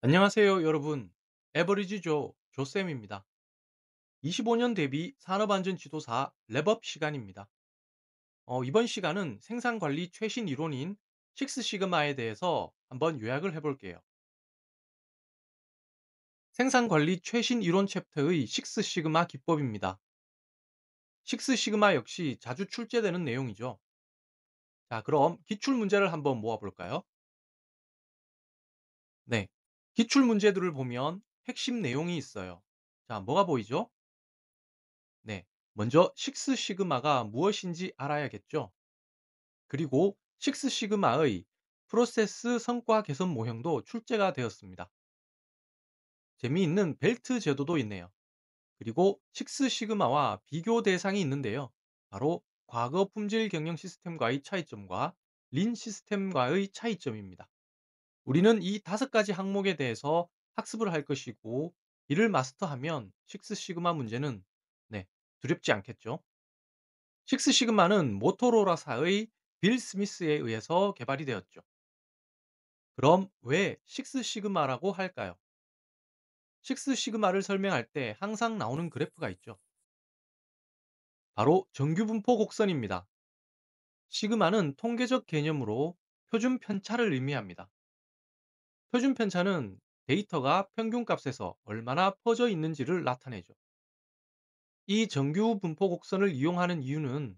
안녕하세요, 여러분. 에버리지 조쌤입니다. 25년 대비 산업안전 지도사 랩업 시간입니다. 이번 시간은 생산 관리 최신 이론인 식스 시그마에 대해서 한번 요약을 해볼게요. 생산 관리 최신 이론 챕터의 식스 시그마 기법입니다. 식스 시그마 역시 자주 출제되는 내용이죠. 자, 그럼 기출 문제를 한번 모아볼까요? 네. 기출 문제들을 보면 핵심 내용이 있어요. 자, 뭐가 보이죠? 네. 먼저 식스 시그마가 무엇인지 알아야겠죠. 그리고 식스 시그마의 프로세스 성과 개선 모형도 출제가 되었습니다. 재미있는 벨트 제도도 있네요. 그리고 식스 시그마와 비교 대상이 있는데요. 바로 과거 품질 경영 시스템과의 차이점과 린 시스템과의 차이점입니다. 우리는 이 다섯 가지 항목에 대해서 학습을 할 것이고, 이를 마스터하면 식스 시그마 문제는 두렵지 않겠죠. 식스 시그마는 모토로라사의 빌 스미스에 의해서 개발이 되었죠. 그럼 왜 식스 시그마라고 할까요? 식스 시그마를 설명할 때 항상 나오는 그래프가 있죠. 바로 정규 분포 곡선입니다. 시그마는 통계적 개념으로 표준 편차를 의미합니다. 표준 편차는 데이터가 평균값에서 얼마나 퍼져 있는지를 나타내죠. 이 정규 분포 곡선을 이용하는 이유는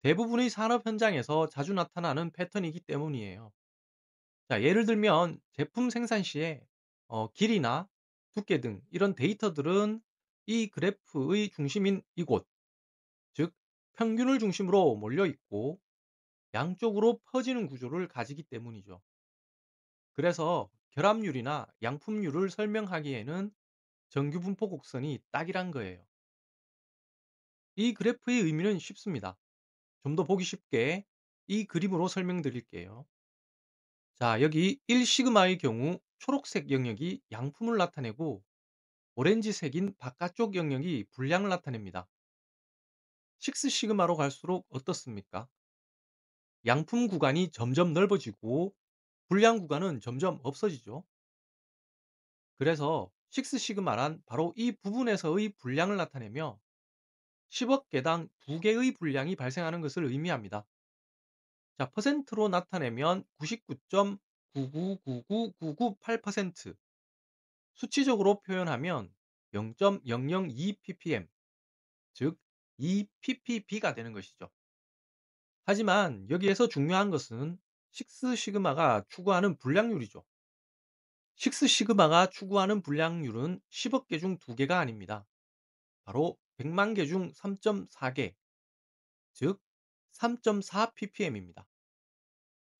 대부분의 산업 현장에서 자주 나타나는 패턴이기 때문이에요. 자, 예를 들면 제품 생산 시에 길이나 두께 등 이런 데이터들은 이 그래프의 중심인 이곳, 즉 평균을 중심으로 몰려 있고 양쪽으로 퍼지는 구조를 가지기 때문이죠. 그래서 결합률이나 양품률을 설명하기에는 정규 분포 곡선이 딱이란 거예요. 이 그래프의 의미는 쉽습니다. 좀 더 보기 쉽게 이 그림으로 설명드릴게요. 자, 여기 1 시그마의 경우 초록색 영역이 양품을 나타내고 오렌지색인 바깥쪽 영역이 불량을 나타냅니다. 식스 시그마로 갈수록 어떻습니까? 양품 구간이 점점 넓어지고 불량 구간은 점점 없어지죠. 그래서 식스 시그마란 바로 이 부분에서의 불량을 나타내며 10억 개당 2개의 불량이 발생하는 것을 의미합니다. 자, 퍼센트로 나타내면 99.9999998%, 수치적으로 표현하면 0.002 ppm, 즉 2ppb가 되는 것이죠. 하지만 여기에서 중요한 것은 식스 시그마가 추구하는 불량률이죠. 식스 시그마가 추구하는 불량률은 10억 개 중 2개가 아닙니다. 바로 100만 개 중 3.4개, 즉 3.4 ppm입니다.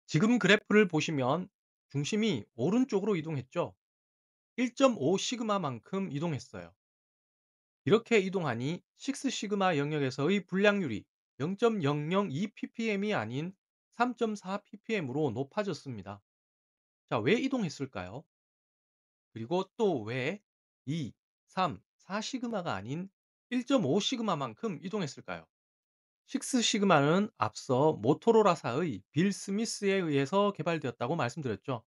지금 그래프를 보시면 중심이 오른쪽으로 이동했죠. 1.5 시그마만큼 이동했어요. 이렇게 이동하니 식스 시그마 영역에서의 불량률이 0.002 ppm이 아닌 3.4 ppm으로 높아졌습니다. 자, 왜 이동했을까요? 그리고 또 왜 2, 3, 4 시그마가 아닌 1.5 시그마만큼 이동했을까요? 식스 시그마는 앞서 모토로라사의 빌 스미스에 의해서 개발되었다고 말씀드렸죠.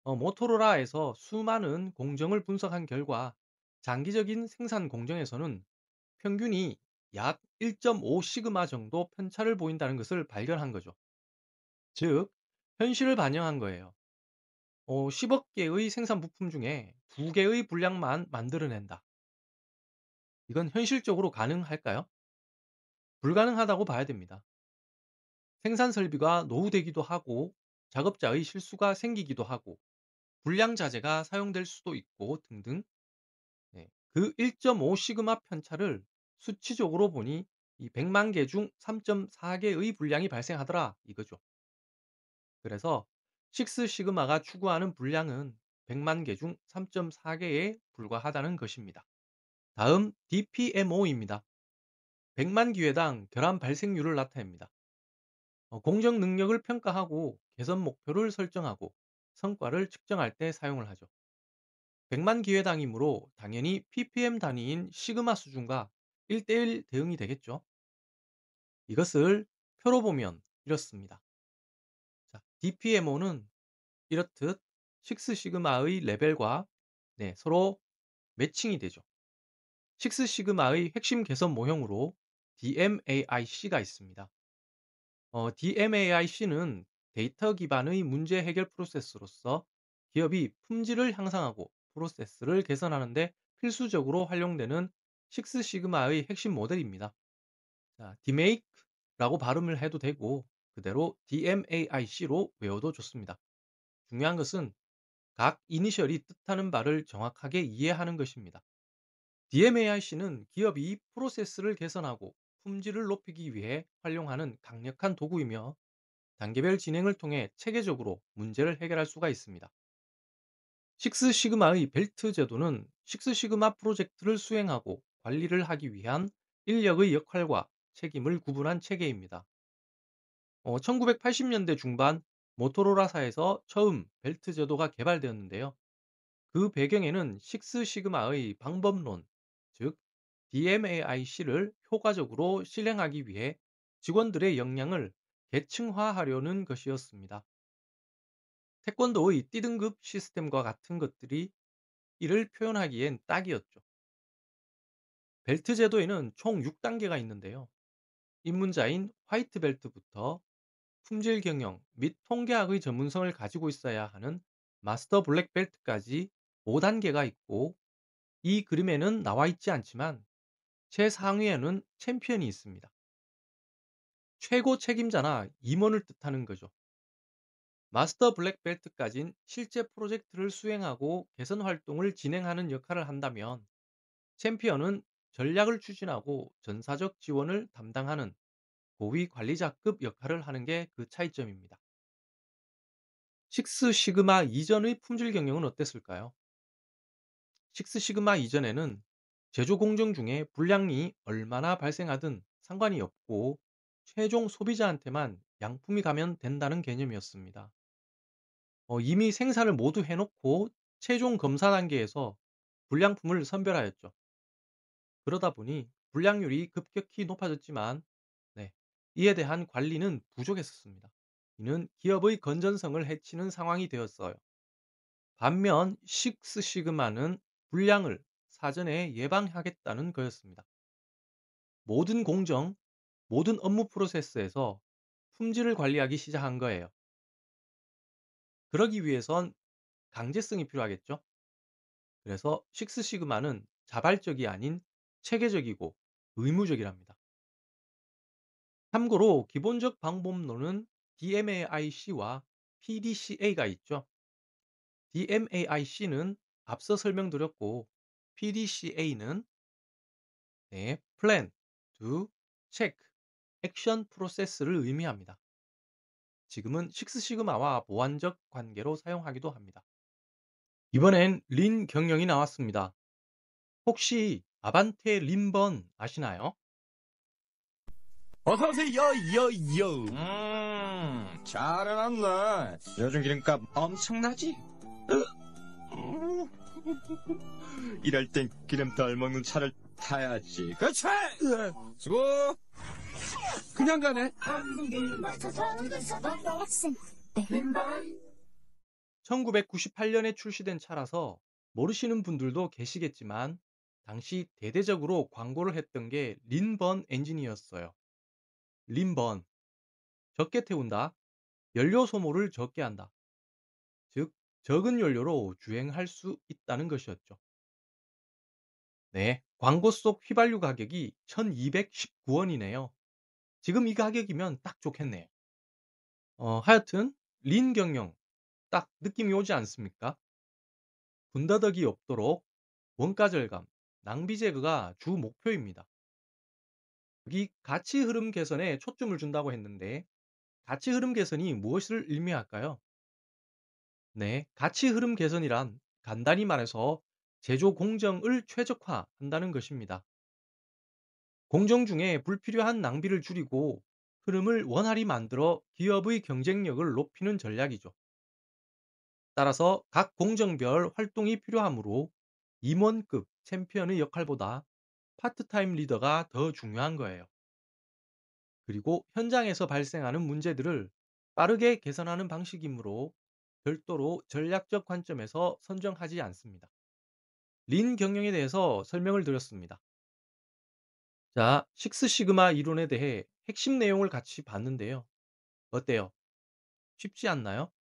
모토로라에서 수많은 공정을 분석한 결과 장기적인 생산 공정에서는 평균이 약 1.5 시그마 정도 편차를 보인다는 것을 발견한 거죠. 즉, 현실을 반영한 거예요. 10억 개의 생산 부품 중에 2개의 분량만 만들어낸다. 이건 현실적으로 가능할까요? 불가능하다고 봐야 됩니다. 생산 설비가 노후되기도 하고 작업자의 실수가 생기기도 하고 불량 자재가 사용될 수도 있고 등등. 그 1.5 시그마 편차를 수치적으로 보니 이 100만 개 중 3.4개의 불량이 발생하더라 이거죠. 그래서 식스 시그마가 추구하는 불량은 100만 개 중 3.4개에 불과하다는 것입니다. 다음 DPMO입니다. 100만 기회당 결함 발생률을 나타냅니다. 공정 능력을 평가하고 개선 목표를 설정하고 성과를 측정할 때 사용을 하죠. 100만 기회당이므로 당연히 ppm 단위인 시그마 수준과 1대1 대응이 되겠죠. 이것을 표로 보면 이렇습니다. 자, DPMO는 이렇듯 식스 시그마의 레벨과 서로 매칭이 되죠. 식스 시그마의 핵심 개선 모형으로 DMAIC가 있습니다. DMAIC는 데이터 기반의 문제 해결 프로세스로서 기업이 품질을 향상하고 프로세스를 개선하는 데 필수적으로 활용되는 식스 시그마의 핵심 모델입니다. 자, DMAIC라고 발음을 해도 되고 그대로 DMAIC로 외워도 좋습니다. 중요한 것은 각 이니셜이 뜻하는 바를 정확하게 이해하는 것입니다. DMAIC는 기업이 프로세스를 개선하고 품질을 높이기 위해 활용하는 강력한 도구이며 단계별 진행을 통해 체계적으로 문제를 해결할 수가 있습니다. 식스 시그마의 벨트 제도는 식스 시그마 프로젝트를 수행하고 관리를 하기 위한 인력의 역할과 책임을 구분한 체계입니다. 1980년대 중반 모토로라사에서 처음 벨트 제도가 개발되었는데요. 그 배경에는 식스 시그마의 방법론, 즉 DMAIC를 효과적으로 실행하기 위해 직원들의 역량을 계층화하려는 것이었습니다. 태권도의 D등급 시스템과 같은 것들이 이를 표현하기엔 딱이었죠. 벨트 제도에는 총 6단계가 있는데요. 입문자인 화이트 벨트부터 품질 경영 및 통계학의 전문성을 가지고 있어야 하는 마스터 블랙 벨트까지 5단계가 있고, 이 그림에는 나와 있지 않지만 최상위에는 챔피언이 있습니다. 최고 책임자나 임원을 뜻하는 거죠. 마스터 블랙 벨트까진 실제 프로젝트를 수행하고 개선 활동을 진행하는 역할을 한다면, 챔피언은 전략을 추진하고 전사적 지원을 담당하는 고위 관리자급 역할을 하는 게 그 차이점입니다. 식스 시그마 이전의 품질 경영은 어땠을까요? 식스 시그마 이전에는 제조 공정 중에 불량이 얼마나 발생하든 상관이 없고 최종 소비자한테만 양품이 가면 된다는 개념이었습니다. 이미 생산을 모두 해놓고 최종 검사 단계에서 불량품을 선별하였죠. 그러다 보니 불량률이 급격히 높아졌지만, 네, 이에 대한 관리는 부족했었습니다. 이는 기업의 건전성을 해치는 상황이 되었어요. 반면 식스 시그마는 불량을 사전에 예방하겠다는 거였습니다. 모든 공정, 모든 업무 프로세스에서 품질을 관리하기 시작한 거예요. 그러기 위해선 강제성이 필요하겠죠? 그래서 식스 시그마는 자발적이 아닌 체계적이고 의무적이랍니다. 참고로 기본적 방법론은 DMAIC와 PDCA가 있죠. DMAIC는 앞서 설명드렸고, PDCA는 Plan, Do, Check, Action 프로세스를 의미합니다. 지금은 식스 시그마와 보완적 관계로 사용하기도 합니다. 이번엔 린 경영이 나왔습니다. 혹시 아반떼 린번 아시나요? 어서오세요, 요, 요. 잘 해놨네. 요즘 기름값 엄청나지? 이럴 땐 기름 덜 먹는 차를 타야지. 그렇지! 수고! 그냥 가네. 1998년에 출시된 차라서 모르시는 분들도 계시겠지만, 당시 대대적으로 광고를 했던 게 린번 엔진이었어요. 린번, 적게 태운다, 연료 소모를 적게 한다. 즉, 적은 연료로 주행할 수 있다는 것이었죠. 네, 광고 속 휘발유 가격이 1219원이네요. 지금 이 가격이면 딱 좋겠네요. 하여튼 린 경영 딱 느낌이 오지 않습니까? 군더더기 없도록 원가 절감, 낭비 제거가 주 목표입니다. 여기 가치 흐름 개선에 초점을 준다고 했는데, 가치 흐름 개선이 무엇을 의미할까요? 네, 가치 흐름 개선이란 간단히 말해서 제조 공정을 최적화한다는 것입니다. 공정 중에 불필요한 낭비를 줄이고 흐름을 원활히 만들어 기업의 경쟁력을 높이는 전략이죠. 따라서 각 공정별 활동이 필요하므로 임원급 챔피언의 역할보다 파트타임 리더가 더 중요한 거예요. 그리고 현장에서 발생하는 문제들을 빠르게 개선하는 방식이므로 별도로 전략적 관점에서 선정하지 않습니다. 린 경영에 대해서 설명을 드렸습니다. 자, 식스 시그마 이론에 대해 핵심 내용을 같이 봤는데요. 어때요? 쉽지 않나요?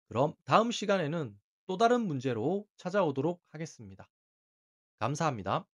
그럼 다음 시간에는 또 다른 문제로 찾아오도록 하겠습니다. 감사합니다.